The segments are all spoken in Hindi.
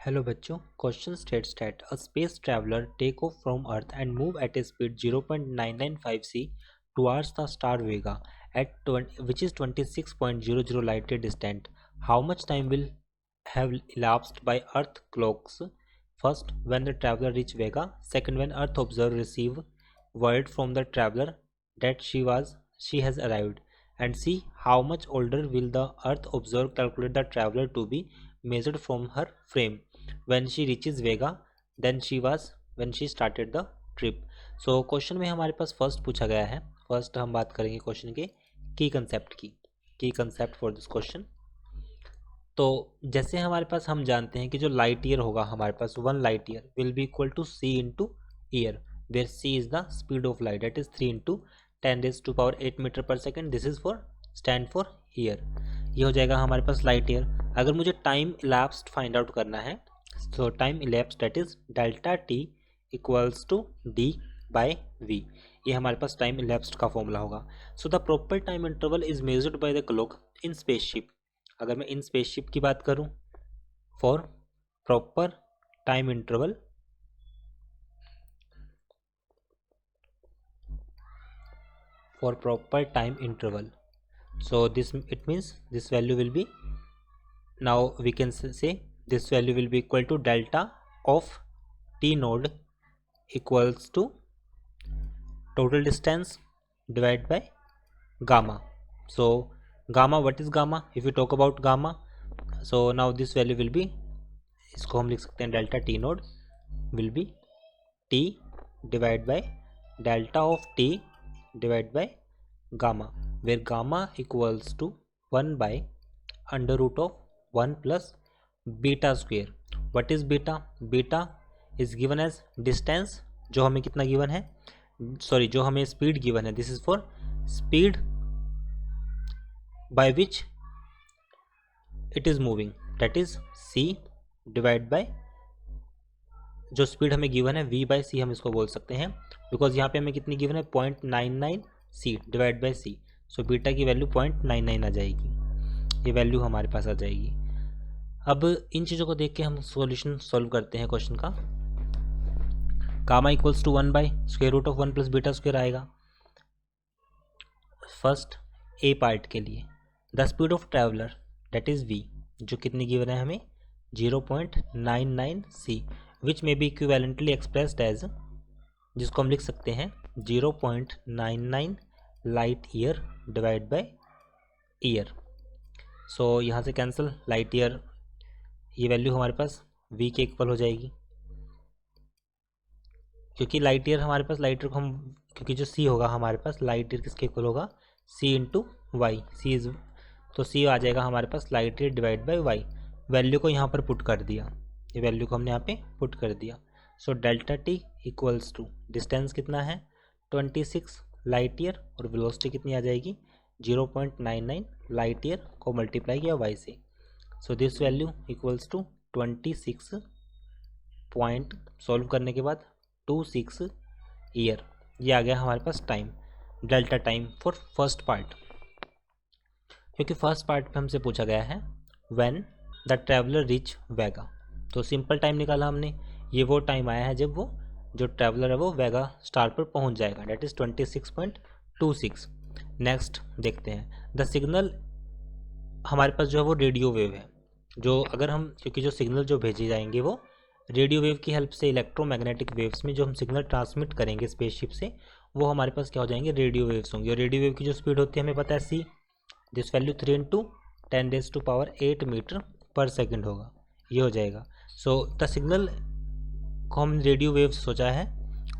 हेलो बच्चों, question states that a space traveller take off from earth and move at a speed 0.995 c towards the star Vega at 20, which is 26.00 light year distant. How much time will have elapsed by Earth clocks? First, when the traveler reach Vega. Second, when Earth observer receive word from the traveler that she has arrived. And see how much older will the Earth observer calculate the traveler to be measured from her frame when she reaches Vega then she was when she started the trip. So question में हमारे पास फर्स्ट पूछा गया है. फर्स्ट हम बात करेंगे क्वेश्चन के की कंसेप्ट की. की कंसेप्ट फॉर दिस क्वेश्चन. तो जैसे हमारे पास हम जानते हैं कि जो लाइट ईयर होगा हमारे पास 1 light year will be equal to C into year, where C is the speed of light, that is 3 into 10⁸ metre per second. This is for stand for year. ये हो जाएगा हमारे पास लाइट ईयर. अगर मुझे टाइम इलैप्स्ड फाइंड आउट करना है तो time elapsed that is delta T equals to D by V. ये हमारे पास टाइम इलैप्स्ड का फॉर्मूला होगा. So the proper time interval is measured by the clock in spaceship. अगर मैं इन स्पेसशिप की बात करूं for proper time interval so this it means this value will be, now we can say this value will be equal to delta of t node equals to total distance divided by gamma. So gamma, what is gamma? If we talk about gamma, so now this value will be, इसको हम लिख सकते हैं delta T naught will be T divide by delta of T divide by gamma, where gamma equals to 1 by under root of 1 plus beta square. What is beta? Beta is given as distance, जो हमें कितना गिवन है, सॉरी जो हमें स्पीड गिवन है. This is for speed by which it is moving, that is C divide by जो स्पीड हमें गिवन है v बाय सी हम इसको बोल सकते हैं, बिकॉज यहाँ पे हमें कितनी गिवन है 0.99 c divide by C. So beta की वैल्यू 0.99 आ जाएगी. ये वैल्यू हमारे पास आ जाएगी. अब इन चीज़ों को देख के हम सॉल्यूशन सॉल्व करते हैं क्वेश्चन का. Gamma equals to 1 by square root of 1 plus beta square आएगा. फर्स्ट ए पार्ट के लिए the speed of traveller that is v, जो कितनी गिवन है हमें 0.99 c, विच में बी इक्विवेलेंटली एक्सप्रेस्ड एज, जिसको हम लिख सकते हैं 0.99 light year divide by year. So यहाँ से कैंसिल लाइट ईयर, ये वैल्यू हमारे पास v के इक्वल हो जाएगी, क्योंकि लाइट ईयर हमारे पास, लाइट ईयर को हम, क्योंकि जो c होगा हमारे पास लाइट ईयर किसके इक्वल होगा, c into Y. C is, तो c आ जाएगा हमारे पास light year divide by Y. Value को यहाँ पर पुट कर दिया, ये वैल्यू को हमने यहाँ पे पुट कर दिया. So delta T equals to distance कितना है 26 लाइट ईयर और वेलोसिटी कितनी आ जाएगी 0.99 लाइट ईयर को मल्टीप्लाई किया वाई से. So this value equals to 26 point, solve करने के बाद 26 ईयर. ये आ गया हमारे पास time, delta time for first part, क्योंकि फर्स्ट पार्ट में हमसे पूछा गया है when the traveller reach Vega. तो सिंपल टाइम निकाला हमने, ये वो टाइम आया है जब वो जो ट्रैवलर है वो वेगा स्टार पर पहुंच जाएगा, डेट इज 26.26. नेक्स्ट देखते हैं द सिग्नल, हमारे पास जो है वो रेडियो वेव है, जो अगर हम, क्योंकि जो सिग्नल जो भेजे जाएंगे वो रेडियो वेव की हेल्प से, इलेक्ट्रोमैग्नेटिक वेव्स में जो हम सिग्नल ट्रांसमिट करेंगे स्पेसशिप से, वो हमारे पास क्या हो जाएंगे, रेडियो वेव्स होंगे. और रेडियो वेव की जो स्पीड होती है हमें पता है सी, this value 3 into 10⁸ metre per second होगा, ये हो जाएगा. सो द सिग्नल को हम रेडियो वेव्स सोचा है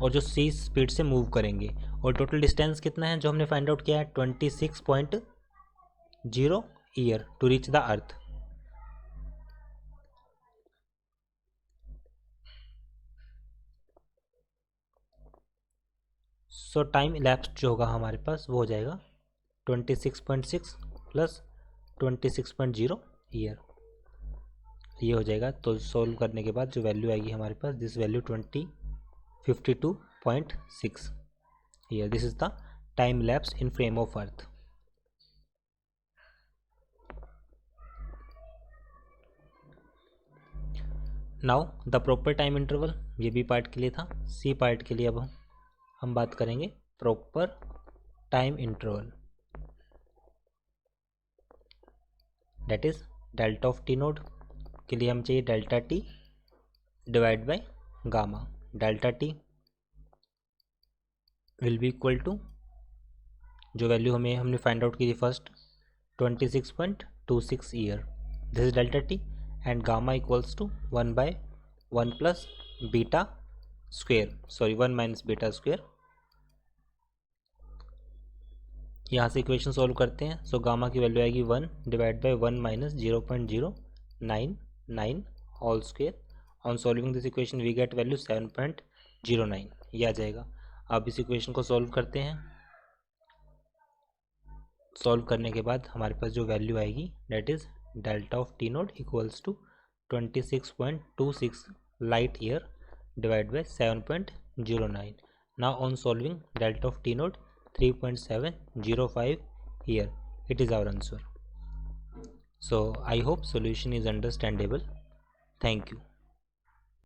और जो सी स्पीड से मूव करेंगे, और टोटल डिस्टेंस कितना है जो हमने फाइंड आउट किया है 26.0 year to reach the earth. So time elapsed जो होगा हमारे पास वो हो जाएगा 26.6 प्लस 26.0 ईयर, ये हो जाएगा. तो सॉल्व करने के बाद जो वैल्यू आएगी हमारे पास, this value 52.6 year. This is the time lapse in frame of Earth. Now the proper time interval, ये भी पार्ट के लिए था। सी पार्ट के लिए अब हम बात करेंगे proper time interval, that is delta of T naught के लिए हम चाहिए delta T divide by gamma. Delta T will be equal to, जो वैल्यू हमने फाइंड आउट की थी first, 26.26 year, this is delta T, and gamma equals to 1/1 plus beta square, sorry 1 minus beta square. यहाँ से इक्वेशन सॉल्व करते हैं। सो गामा की वैल्यू आएगी 1 divide by 1 minus 0.099 whole square. On solving this equation we get value 7.09, ये आ जाएगा। अब इस इक्वेशन को सॉल्व करते हैं। सॉल्व करने के बाद हमारे पास जो वैल्यू आएगी that is delta of T naught equals to 26.26 light year divide by 7.09। Now on solving delta of T naught 3.705 here, it is our answer. So I hope solution is understandable. Thank you.